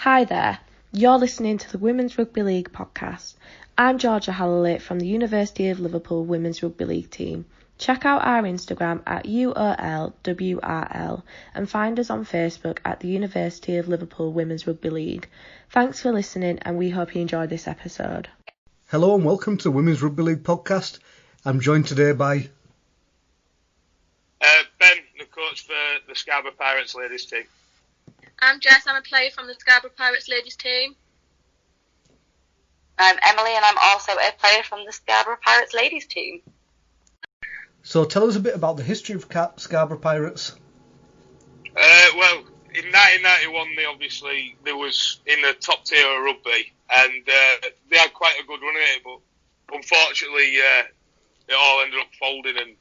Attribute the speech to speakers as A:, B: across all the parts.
A: Hi there, you're listening to the Women's Rugby League podcast. I'm Georgia Halloway from the University of Liverpool Women's Rugby League team. Check out our Instagram at UOLWRL and find us on Facebook at the University of Liverpool Women's Rugby League. Thanks for listening and we hope you enjoyed this episode.
B: Hello and welcome to the Women's Rugby League podcast. I'm joined today by...
C: Ben, the coach for the Scarborough Pirates ladies team.
D: I'm Jess, I'm a player from the Scarborough Pirates ladies team.
E: I'm Emily and I'm also a player from the Scarborough Pirates ladies team.
B: So tell us a bit about the history of Scarborough Pirates.
C: Well, in 1991 they was in the top tier of rugby and they had quite a good run at it, but unfortunately it all ended up folding, and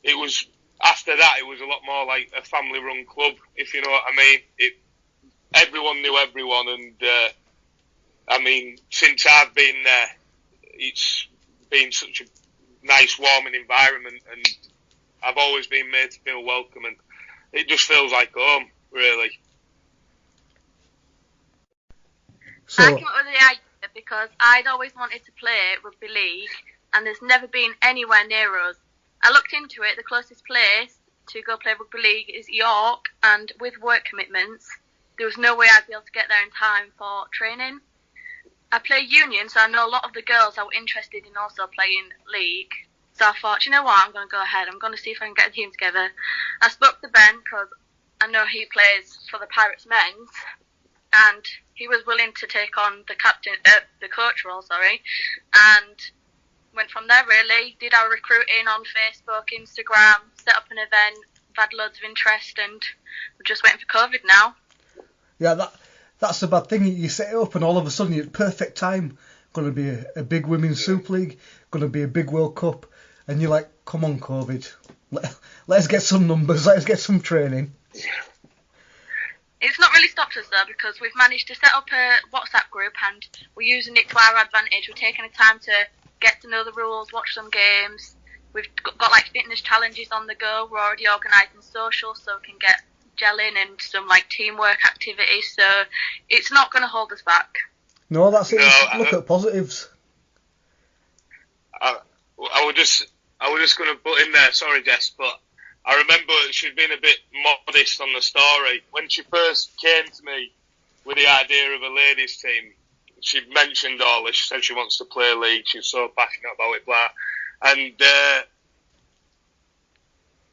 C: it was after that it was a lot more like a family run club, if you know what I mean. Everyone knew everyone, and since I've been there, it's been such a nice, warming environment, and I've always been made to feel welcome, and it just feels like home, really.
D: So, I came up with the idea because I'd always wanted to play rugby league, and there's never been anywhere near us. I looked into it. The closest place to go play rugby league is York, and with work commitments, there was no way I'd be able to get there in time for training. I play union, so I know a lot of the girls that were interested in also playing league. So I thought, you know what, I'm going to go ahead. I'm going to see if I can get a team together. I spoke to Ben because I know he plays for the Pirates men's, and he was willing to take on the coach role, and went from there really. Did our recruiting on Facebook, Instagram, set up an event, had loads of interest, and we're just waiting for COVID now.
B: Yeah, that's the bad thing. You set it up and all of a sudden it's perfect time. Going to be a big Women's Super League, going to be a big World Cup, and you're like, come on COVID, let's get some numbers, let's get some training.
D: It's not really stopped us though, because we've managed to set up a WhatsApp group and we're using it to our advantage. We're taking the time to get to know the rules, watch some games. We've got like fitness challenges on the go. We're already organising socials so we can get gelling and some like teamwork activities, so it's not going to hold us back.
B: No, that's it. Look at positives.
C: I was just going to butt in there. Sorry, Jess, but I remember she'd been a bit modest on the story when she first came to me with the idea of a ladies team. She mentioned all this. She said she wants to play league. She's so passionate about it, blah. And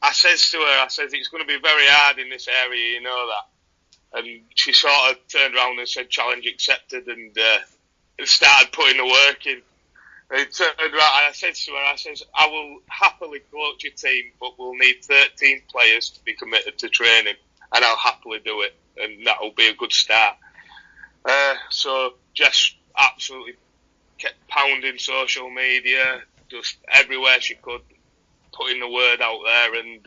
C: I says to her, it's going to be very hard in this area, you know that. And she sort of turned around and said, challenge accepted, and started putting the work in. And it turned around, and I said to her, I will happily coach a team, but we'll need 13 players to be committed to training, and I'll happily do it, and that'll be a good start. So Jess absolutely kept pounding social media, just everywhere she could, putting the word out there, and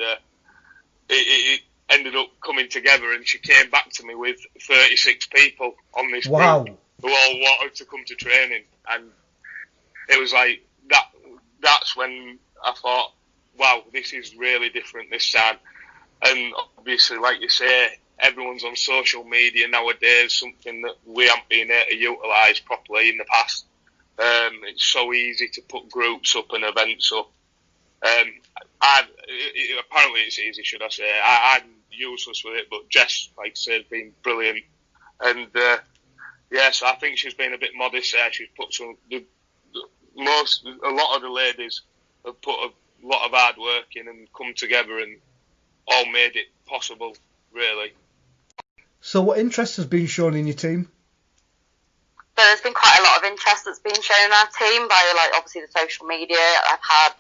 C: it ended up coming together, and she came back to me with 36 people on this group who all wanted to come to training, and it was like that's when I thought, wow, this is really different this time. And obviously, like you say, everyone's on social media nowadays, something that we haven't been able to utilise properly in the past. It's so easy to put groups up and events up. Apparently it's easy, should I say. I'm useless with it, but Jess, like I said, has been brilliant. And so I think she's been a bit modest there. She's put a lot of the ladies have put a lot of hard work in and come together and all made it possible, really.
B: So what interest has been shown in your team?
E: So there's been quite a lot of interest that's been shown in our team by, like, obviously the social media. I've had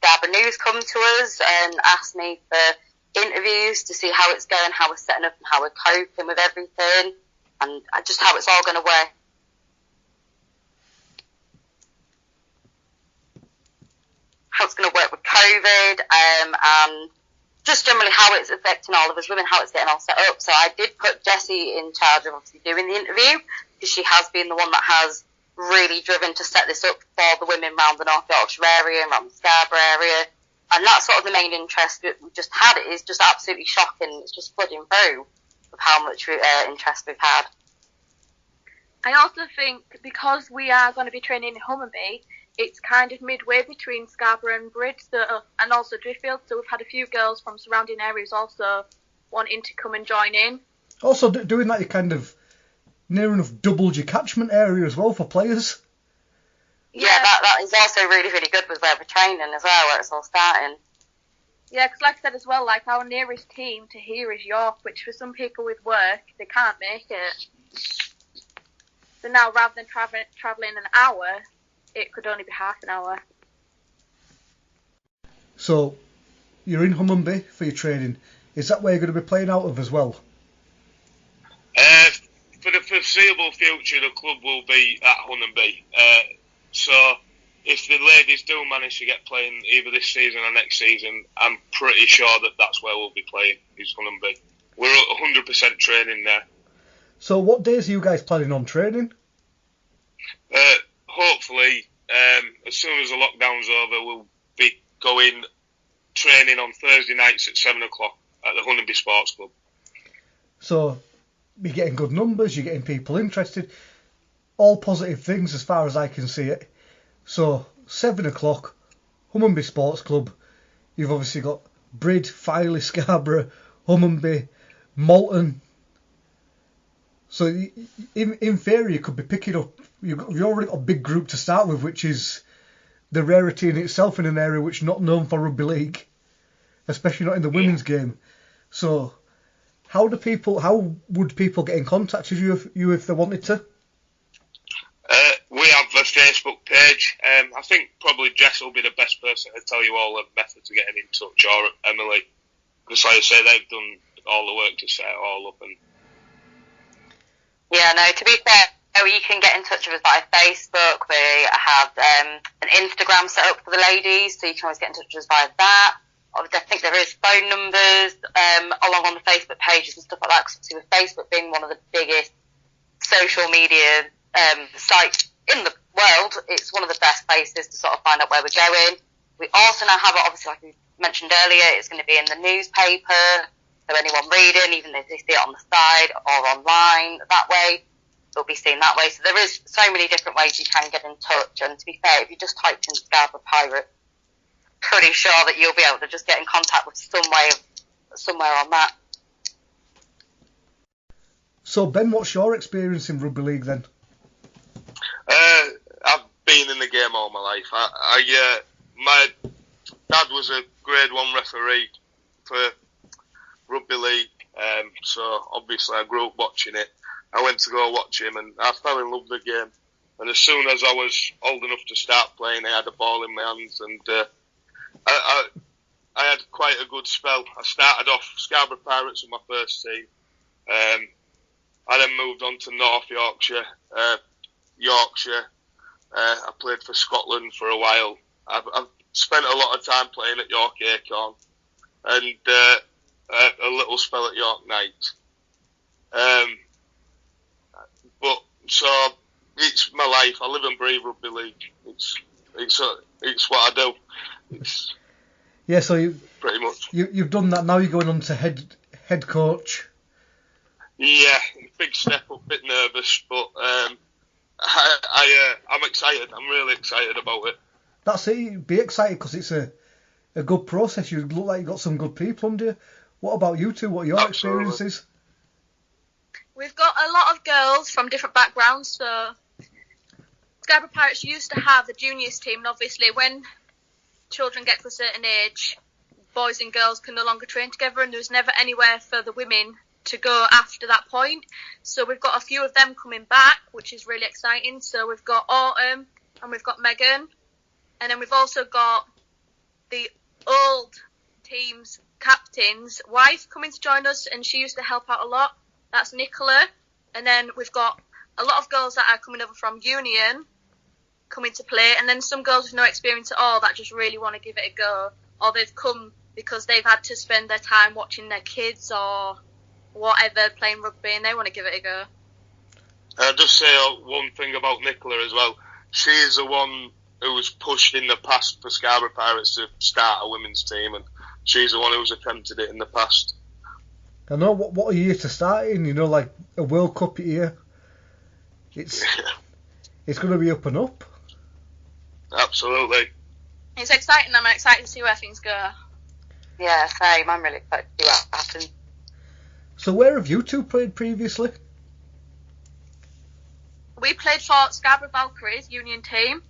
E: Scarborough News come to us and ask me for interviews to see how it's going, how we're setting up and how we're coping with everything, and just how it's all going to work. How it's going to work with COVID, and just generally how it's affecting all of us women, how it's getting all set up. So I did put Jessie in charge of obviously doing the interview, because she has been the one that has really driven to set this up for the women around the North Yorkshire area and around the Scarborough area. And that's sort of the main interest that we've just had. It is just absolutely shocking. It's just flooding through of how much interest we've had.
D: I also think because we are going to be training in Hummonby, it's kind of midway between Scarborough and Bridge, and also Driffield. So we've had a few girls from surrounding areas also wanting to come and join in.
B: Also, doing that, you kind of near enough doubled your catchment area as well for players.
E: Yeah, that is also really, really good with where we're training as well, where it's all starting.
D: Yeah, because like I said as well, like our nearest team to here is York, which for some people with work, they can't make it. So now, rather than travelling an hour, it could only be half an hour.
B: So, you're in Hummonby for your training. Is that where you're going to be playing out of as well?
C: For the foreseeable future, the club will be at Hummonby. So, if the ladies do manage to get playing either this season or next season, I'm pretty sure that that's where we'll be playing, is Hummonby. We're 100% training there.
B: So, what days are you guys planning on training?
C: Hopefully, as soon as the lockdown's over, we'll be going training on Thursday nights at 7 o'clock at the Hummonby Sports Club.
B: So, you're getting good numbers, you're getting people interested, all positive things as far as I can see it. So, 7 o'clock, Hummonby Sports Club. You've obviously got Brid, Filey, Scarborough, Hummonby, Malton. So, in theory, you could be picking up. You've already got a big group to start with, which is the rarity in itself in an area which is not known for rugby league, especially not in the women's game. So, how would people get in contact with you if they wanted to?
C: We have a Facebook page. I think probably Jess will be the best person to tell you all the methods of getting in touch, or Emily, because like I say, they've done all the work to set it all up. And
E: yeah, no, to be fair, you can get in touch with us via Facebook. We have an Instagram set up for the ladies, so you can always get in touch with us via that. I think there is phone numbers along on the Facebook pages and stuff like that, because with Facebook being one of the biggest social media sites in the world, it's one of the best places to sort of find out where we're going. We also now have it, obviously, like we mentioned earlier, it's going to be in the newspaper, so anyone reading, even if they see it on the side or online, that way, they'll be seen that way. So there is so many different ways you can get in touch, and to be fair, if you just typed in Scarborough Pirate, pretty sure that you'll be able to just get in contact with somewhere on that.
B: So Ben, what's your experience in rugby league then?
C: I've been in the game all my life. My dad was a Grade 1 referee for rugby league, so obviously I grew up watching it. I went to go watch him and I fell in love with the game. And as soon as I was old enough to start playing, I had a ball in my hands, and I had quite a good spell. I started off Scarborough Pirates with my first team. I then moved on to North Yorkshire, Yorkshire. I played for Scotland for a while. I've spent a lot of time playing at York Acorn, and a little spell at York Knights. But so it's my life. I live and breathe rugby league. It's what I do.
B: Yeah, so
C: pretty much.
B: You've done that. Now you're going on to head coach.
C: Yeah, big step up. Bit nervous, but I'm excited. I'm really excited about it.
B: That's it. Be excited because it's a good process. You look like you've got some good people under you. What about you two? What are your experiences?
D: We've got a lot of girls from different backgrounds. So Scarborough Pirates used to have the juniors team, and obviously when children get to a certain age, boys and girls can no longer train together, and there's never anywhere for the women to go after that point. So we've got a few of them coming back, which is really exciting. So we've got Autumn and we've got Megan, and then we've also got the old team's captain's wife coming to join us, and she used to help out a lot. That's Nicola. And then we've got a lot of girls that are coming over from Union coming to play, and then some girls with no experience at all that just really want to give it a go, or they've come because they've had to spend their time watching their kids or whatever playing rugby, and they want to give it a go.
C: I'll just say one thing about Nicola as well. She is the one who was pushed in the past for Scarborough Pirates to start a women's team, and she's the one who's attempted it in the past.
B: I know what a year to start in, like a World Cup year. It's going to be up and up.
C: Absolutely.
D: It's exciting. I'm excited to see where things go.
E: Yeah, same. I'm really excited to see what happens.
B: So where have you two played previously?
D: We played for Scarborough Valkyries Union team.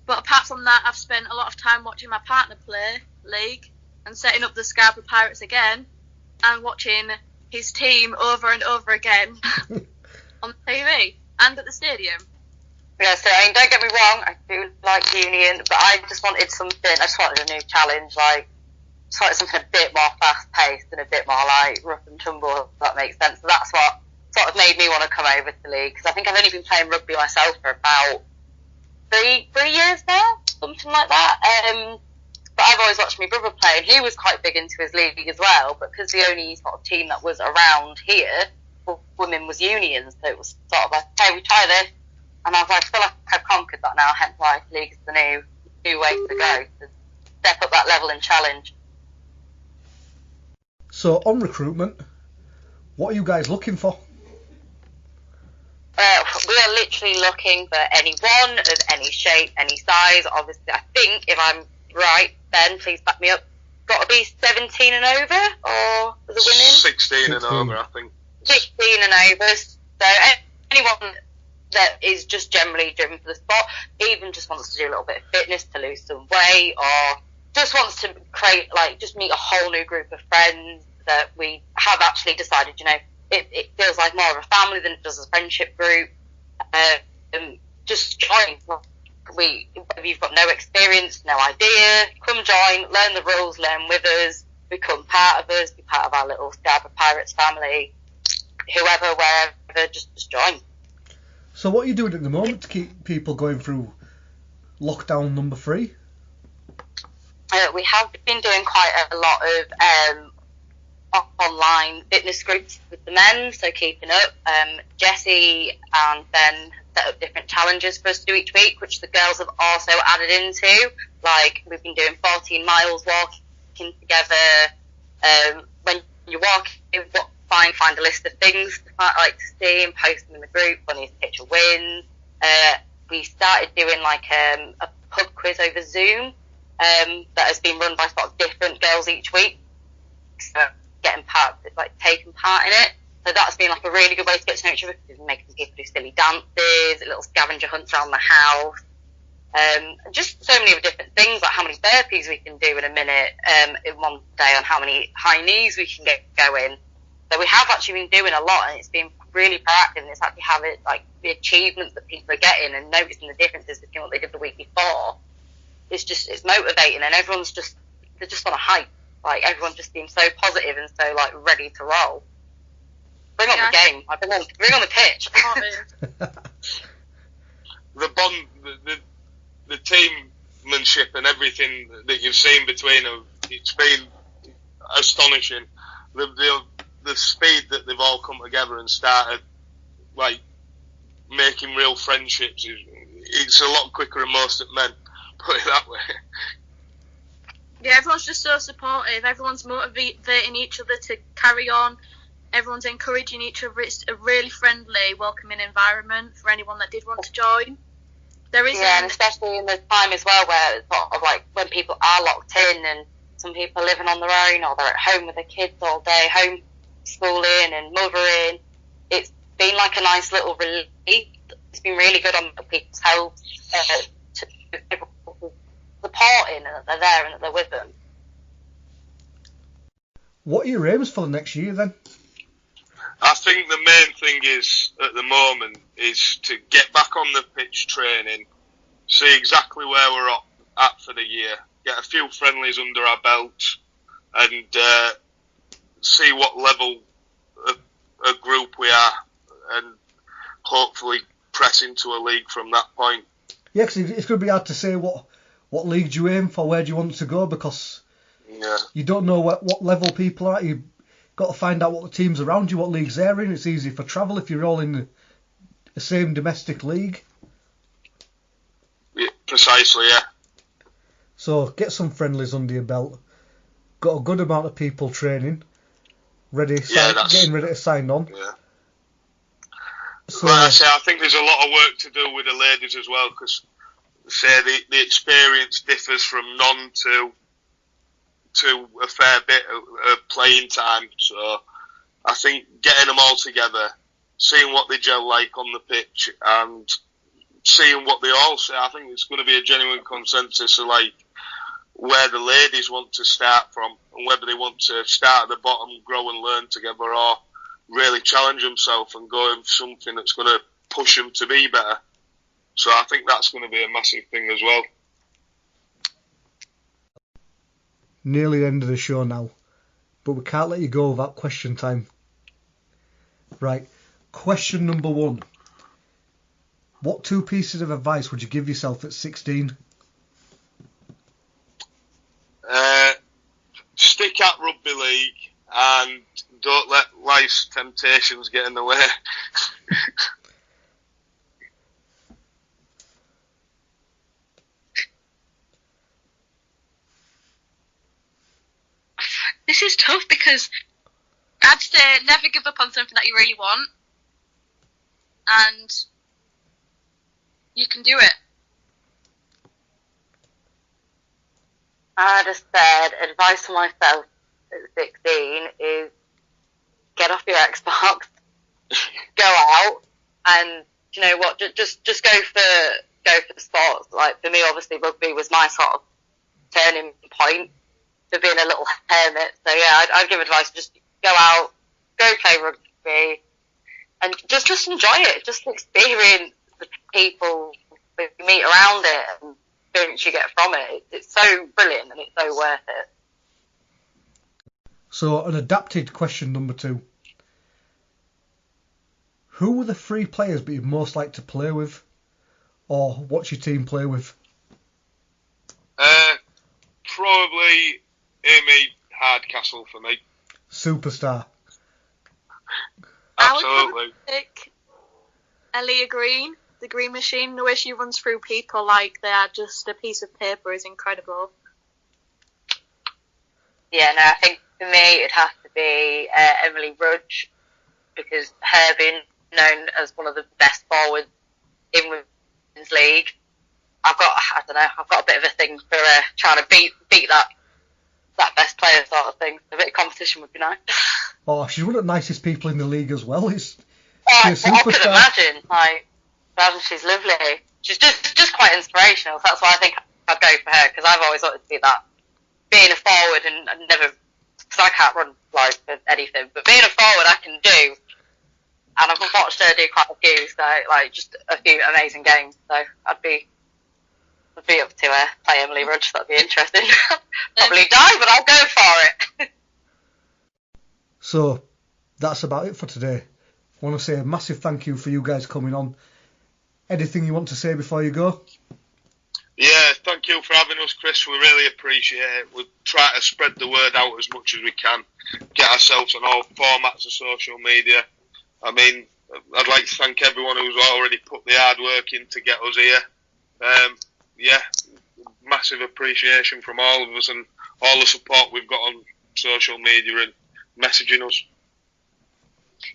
D: But apart from that, I've spent a lot of time watching my partner play league and setting up the Scarborough Pirates again and watching his team over and over again on TV and at the stadium.
E: Yeah, so I mean, don't get me wrong, I do like Union, but I just wanted something, I just wanted a new challenge, like, just wanted something a bit more fast-paced and a bit more, like, rough and tumble, if that makes sense. So that's what sort of made me want to come over to the league, because I think I've only been playing rugby myself for about three years now, something like that. But I've always watched my brother play, and he was quite big into his league as well, but because the only sort of team that was around here for women was Union, so it was sort of like, hey, we try this. And I was like, I feel like I've conquered that now, hence why league is the new way to go, to step up that level and challenge.
B: So on recruitment, what are you guys looking for?
E: We are literally looking for anyone of any shape, any size. Obviously, I think, if I'm right, Ben, please back me up, got to be 17 and over, or for the women?
C: 16 and over, I think.
E: 16 and over. So anyone that is just generally driven for the sport, even just wants to do a little bit of fitness to lose some weight, or just wants to create, like, just meet a whole new group of friends that we have actually decided, you know, it feels like more of a family than it does a friendship group. Just join. If you've got no experience, no idea, come join, learn the rules, learn with us, become part of us, be part of our little Scarborough Pirates family. Whoever, wherever, just join.
B: So what are you doing at the moment to keep people going through lockdown number 3?
E: We have been doing quite a lot of online fitness groups with the men, so keeping up. Jesse and Ben set up different challenges for us to do each week, which the girls have also added into. Like, we've been doing 14 miles walking together. When you walk, find a list of things like to see and post them in the group. Funniest picture wins. We started doing like a pub quiz over Zoom that has been run by sort of different girls each week. So taking part in it. So that's been like a really good way to get to know each other, because we're making people do silly dances, little scavenger hunts around the house, just so many different things, like how many burpees we can do in a minute in one day, on how many high knees we can get going. So we have actually been doing a lot, and it's been really proactive, and it's actually having like the achievements that people are getting and noticing the differences between what they did the week before. It's motivating, and they're just on a hype. Like, everyone just seems so positive and so like ready to roll. Bring on the game. Bring on the pitch.
C: The bond, the teammanship and everything that you've seen between them, it's been astonishing. The speed that they've all come together and started like making real friendships, it's a lot quicker than most of men, put it that way.
D: Yeah, everyone's just so supportive. Everyone's motivating each other to carry on. Everyone's encouraging each other. It's a really friendly, welcoming environment for anyone that did want to join.
E: Yeah, and especially in the time as well where it's sort of like when people are locked in, and some people are living on their own, or they're at home with their kids all day, homeschooling and mothering. It's been like a nice little relief. It's been really good on people's health, to people supporting, and that they're there and that they're with them.
B: What are your aims for the next year then?
C: I think the main thing is, at the moment, is to get back on the pitch training, see exactly where we're at for the year, get a few friendlies under our belts, and see what level a group we are, and hopefully press into a league from that point.
B: Yeah, because it's going to be hard to say what league do you aim for, where do you want to go, because you don't know what level people are at. You've got to find out what the teams around you, what leagues they're in. It's easy for travel if you're all in the same domestic league.
C: Yeah, precisely, yeah.
B: So get some friendlies under your belt. Got a good amount of people training, getting ready to sign on.
C: Yeah.
B: So So,
C: like I say, I think there's a lot of work to do with the ladies as well, because the experience differs from none to a fair bit of playing time. So I think getting them all together, seeing what they gel like on the pitch, and seeing what they all say, I think it's going to be a genuine consensus of like where the ladies want to start from, and whether they want to start at the bottom, grow and learn together, or really challenge themselves and go in for something that's going to push them to be better. So I think that's going to be a massive thing as well.
B: nearly the end of the show now, but we can't let you go without question time. Right, question number 1. What 2 pieces of advice would you give yourself at 16?
C: Stick at rugby league and don't let life's temptations get in the way.
D: This is tough because I'd say never give up on something that you really want, and you can do it.
E: I'd have said advice for myself at 16 is get off your Xbox, go out, and you know what? Just go for sports. Like for me, obviously rugby was my sort of turning point for being a little hermit. So yeah, I'd give advice: just go out, go play rugby, and just enjoy it. Just experience the people that you meet around it and experience you get from it. It's so brilliant and it's so worth it.
B: So an adapted question number 2. Who were the 3 players that you'd most like to play with, or watch your team play with?
C: Probably Amy Hardcastle for me.
B: Superstar.
C: Absolutely.
D: I would probably pick Elia Green, the Green Machine. The way she runs through people like they are just a piece of paper is incredible.
E: Yeah, no, I think for me it'd have to be Emily Rudge, because her being known as one of the best forwards in Women's League, I've got a bit of a thing for trying to beat that best player sort of thing. A bit of competition would be nice.
B: Oh, she's one of the nicest people in the league as well. She's
E: I
B: a superstar.
E: could imagine she's lovely. She's just quite inspirational. So that's why I think I'd go for her, because I've always wanted to be that. Being a forward and never, because I can't run like anything, but being a forward I can do. And I've watched her do quite a few, so like just a few amazing games. So I'd be up to play Emily Rudge. That'd be interesting. Probably die, but I'll go for it.
B: So that's about it for today. I want to say a massive thank you for you guys coming on. Anything you want to say before you go?
C: Yeah, thank you for having us, Chris. We really appreciate it. We'll try to spread the word out as much as we can. Get ourselves on all formats of social media. I mean, I'd like to thank everyone who's already put the hard work in to get us here. Yeah, massive appreciation from all of us and all the support we've got on social media and messaging us.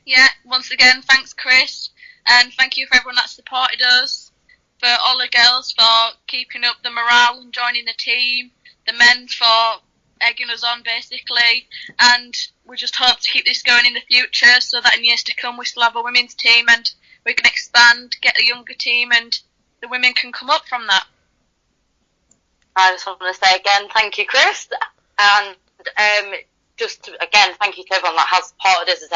D: Yeah, once again, thanks Chris, and thank you for everyone that supported us, for all the girls for keeping up the morale and joining the team, the men for egging us on basically, and we just hope to keep this going in the future so that in years to come we still have a women's team and we can expand, get a younger team, and the women can come up from that.
E: I just want to say again, thank you, Chris, and again, thank you to everyone that has supported us, as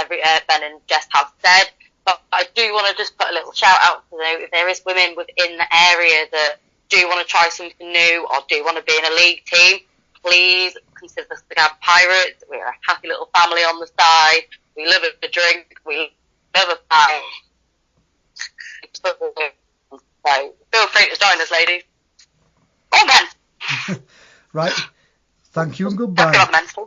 E: Ben and Jess have said. But I do want to just put a little shout out to if there is women within the area that do want to try something new or do want to be in a league team, please consider the Scarborough Pirates. We're a happy little family on the side. We love a drink. We love a pie. So feel free to join us, ladies. Oh, Ben.
B: Right. Thank you and goodbye.
E: Have a good one,